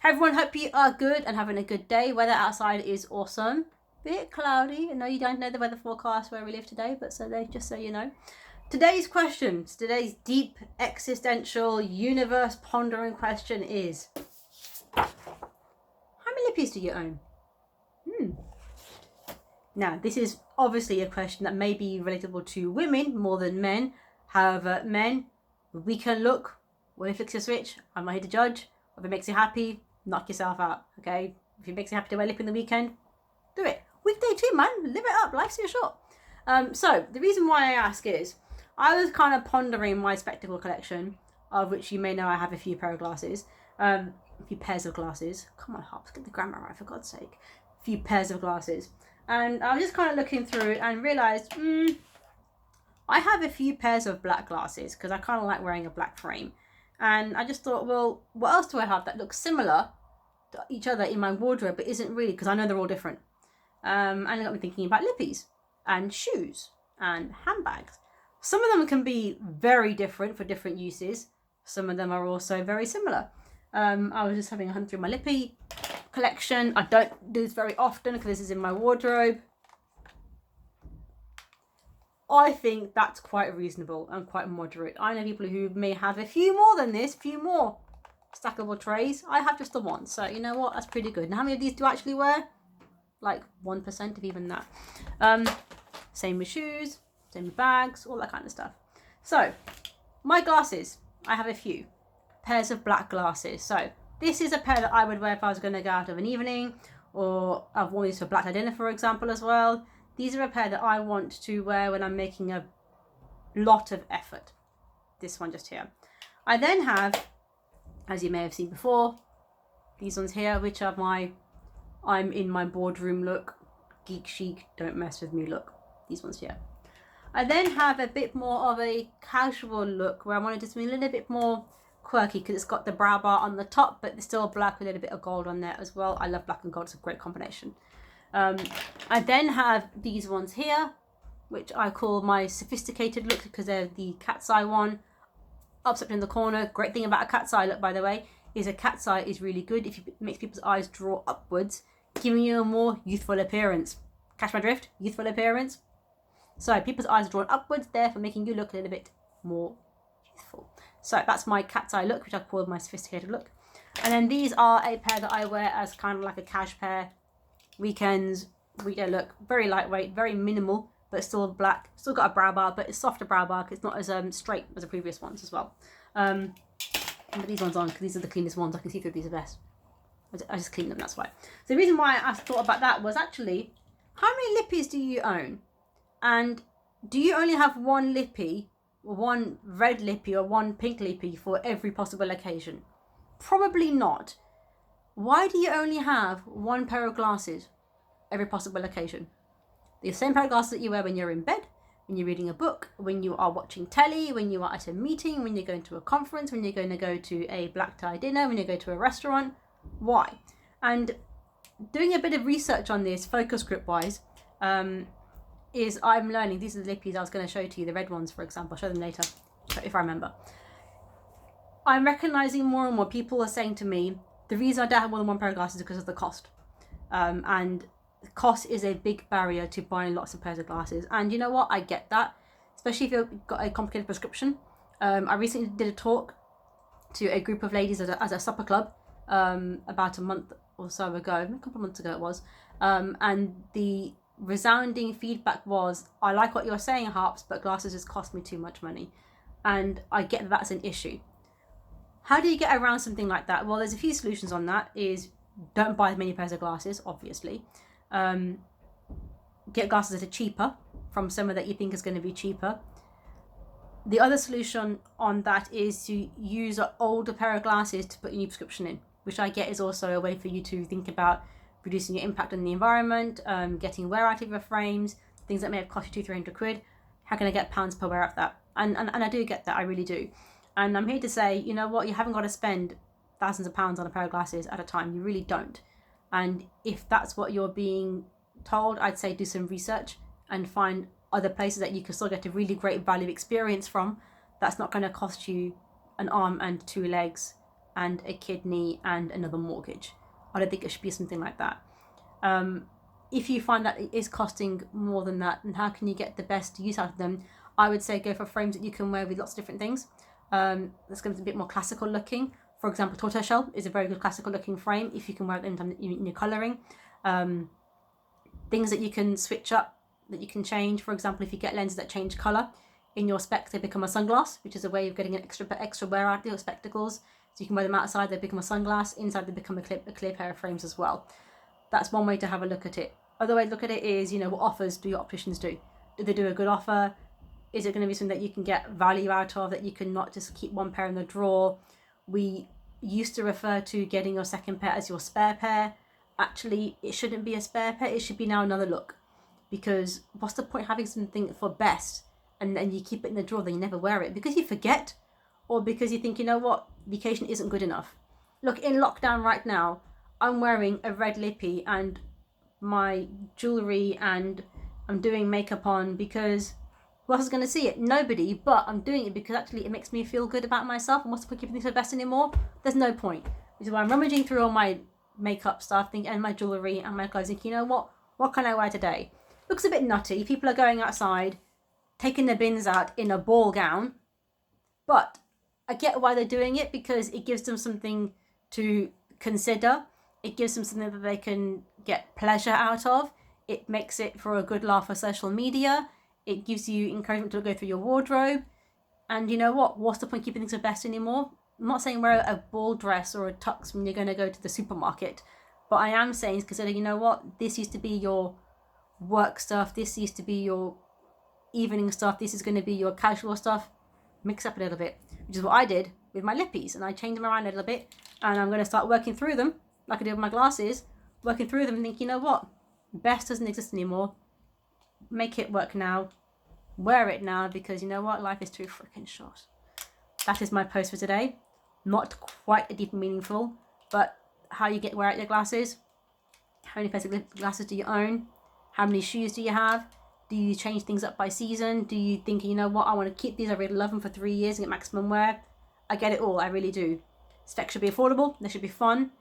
Everyone, hope you are good and having a good day. Weather outside is awesome. Bit cloudy. I know you don't know the weather forecast where we live today, but just so you know. Today's questions, today's deep existential universe pondering question is, how many lippies do you own? Now, this is obviously a question that may be relatable to women more than men. However, men, we can look, when it flicks your switch, I'm not here to judge. If it makes you happy, knock yourself out, okay? If it makes you happy to wear lip in the weekend, do it. Weekday too, man. Live it up. Life's too short. So the reason why I ask is, I was kind of pondering my spectacle collection, of which you may know I have a few pair of glasses, a few pairs of glasses. Come on, Hops, get the grammar right, for God's sake. A few pairs of glasses. And I was just kind of looking through it and realised, I have a few pairs of black glasses because I kind of like wearing a black frame. And I just thought, well, what else do I have that looks similar to each other in my wardrobe, but isn't really, because I know they're all different. And it got me thinking about lippies and shoes and handbags. Some of them can be very different for different uses. Some of them are also very similar. I was just having a hunt through my lippy collection. I don't do this very often because this is in my wardrobe. I think that's quite reasonable and quite moderate. I know people who may have a few more than this, few more stackable trays. I have just the one, so you know what? That's pretty good. And how many of these do I actually wear? Like 1%, if even that. Same with shoes, same with bags, all that kind of stuff. So, my glasses. I have a few pairs of black glasses. So, this is a pair that I would wear if I was going to go out of an evening, or I've worn these for black tie dinner, for example, as well. These are a pair that I want to wear when I'm making a lot of effort. This one just here. I then have, as you may have seen before, these ones here, which are I'm in my boardroom look, geek chic, don't mess with me look. These ones here. I then have a bit more of a casual look where I wanted to be a little bit more quirky because it's got the brow bar on the top, but it's still black with a little bit of gold on there as well. I love black and gold, it's a great combination. I then have these ones here, which I call my sophisticated look because they're the cat's eye one. Up in the corner. Great thing about a cat's eye look, by the way, is a cat's eye is really good if it makes people's eyes draw upwards, giving you a more youthful appearance. Catch my drift? Youthful appearance. So people's eyes are drawn upwards, therefore making you look a little bit more youthful. So that's my cat's eye look, which I call my sophisticated look. And then these are a pair that I wear as kind of like a cash pair. Weekends, weekday look, very lightweight, very minimal, but still black. Still got a brow bar, but it's softer brow bar because it's not as straight as the previous ones as well. Put these ones on because these are the cleanest ones. I can see through these the best. I just clean them, that's why. So the reason why I thought about that was actually, how many lippies do you own? And do you only have one lippy, or one red lippy, or one pink lippy for every possible occasion? Probably not. Why do you only have one pair of glasses every possible occasion? The same pair of glasses that you wear when you're in bed, when you're reading a book, when you are watching telly, when you are at a meeting, when you're going to a conference, when you're going to go to a black tie dinner, when you go to a restaurant. Why? And doing a bit of research on this, focus group wise, is I'm learning, these are the lippies I was going to show to you, the red ones, for example. I'll show them later, if I remember. I'm recognizing more and more people are saying to me, the reason I don't have more than one pair of glasses is because of the cost. And cost is a big barrier to buying lots of pairs of glasses. And you know what? I get that, especially if you've got a complicated prescription. I recently did a talk to a group of ladies as a supper club about a month or so ago, a couple of months ago it was. And the resounding feedback was, I like what you're saying, Harps, but glasses just cost me too much money. And I get that that's an issue. How do you get around something like that? Well, there's a few solutions on that. Is don't buy as many pairs of glasses, obviously. Get glasses that are cheaper from somewhere that you think is going to be cheaper. The other solution on that is to use an older pair of glasses to put your new prescription in, which I get is also a way for you to think about reducing your impact on the environment, getting wear out of your frames, things that may have cost you £200-300. How can I get pounds per wear of that? And I do get that, I really do. And I'm here to say, you know what, you haven't got to spend thousands of pounds on a pair of glasses at a time. You really don't. And if that's what you're being told, I'd say do some research and find other places that you can still get a really great value experience from. That's not going to cost you an arm and two legs and a kidney and another mortgage. I don't think it should be something like that. If you find that it is costing more than that, and how can you get the best use out of them, I would say go for frames that you can wear with lots of different things. That's going to be a bit more classical looking. For example, tortoiseshell is a very good classical looking frame if you can wear it in your colouring. Things that you can switch up, that you can change. For example, if you get lenses that change colour in your specs, they become a sunglass, which is a way of getting an extra wear out of your spectacles. So you can wear them outside, they become a sunglass. Inside, they become a clear pair of frames as well. That's one way to have a look at it. Other way to look at it is, what offers do your opticians do? Do they do a good offer? Is it going to be something that you can get value out of, that you can not just keep one pair in the drawer? We used to refer to getting your second pair as your spare pair. Actually, it shouldn't be a spare pair. It should be now another look. Because what's the point having something for best and then you keep it in the drawer, then you never wear it? Because you forget, or because you think, the occasion isn't good enough. Look, in lockdown right now, I'm wearing a red lippy and my jewellery, and I'm doing makeup on because who else is going to see it? Nobody. But I'm doing it because actually it makes me feel good about myself. And what's the point keeping things for best anymore? There's no point. Which is why I'm rummaging through all my makeup stuff and my jewellery and my clothes, thinking, what can I wear today? Looks a bit nutty. People are going outside, taking their bins out in a ball gown. But I get why they're doing it, because it gives them something to consider. It gives them something that they can get pleasure out of. It makes it for a good laugh for social media. It gives you encouragement to go through your wardrobe. And you know what? What's the point keeping things for best anymore? I'm not saying wear a ball dress or a tux when you're going to go to the supermarket. But I am saying, consider, this used to be your work stuff. This used to be your evening stuff. This is going to be your casual stuff. Mix up a little bit, which is what I did with my lippies. And I changed them around a little bit. And I'm going to start working through them like I did with my glasses. Working through them and think, best doesn't exist anymore. Make it work now. Wear it now, because life is too freaking short. That is my post for today. Not quite a deep and meaningful, but how you wear out your glasses. How many pairs of glasses do you own? How many shoes do you have? Do you change things up by season? Do you think, I want to keep these, I really love them for 3 years and get maximum wear? I get it all, I really do. Specs should be affordable, they should be fun.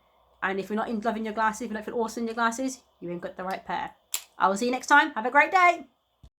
And if you're not in love in your glasses, if you don't feel awesome in your glasses, you ain't got the right pair. I will see you next time. Have a great day.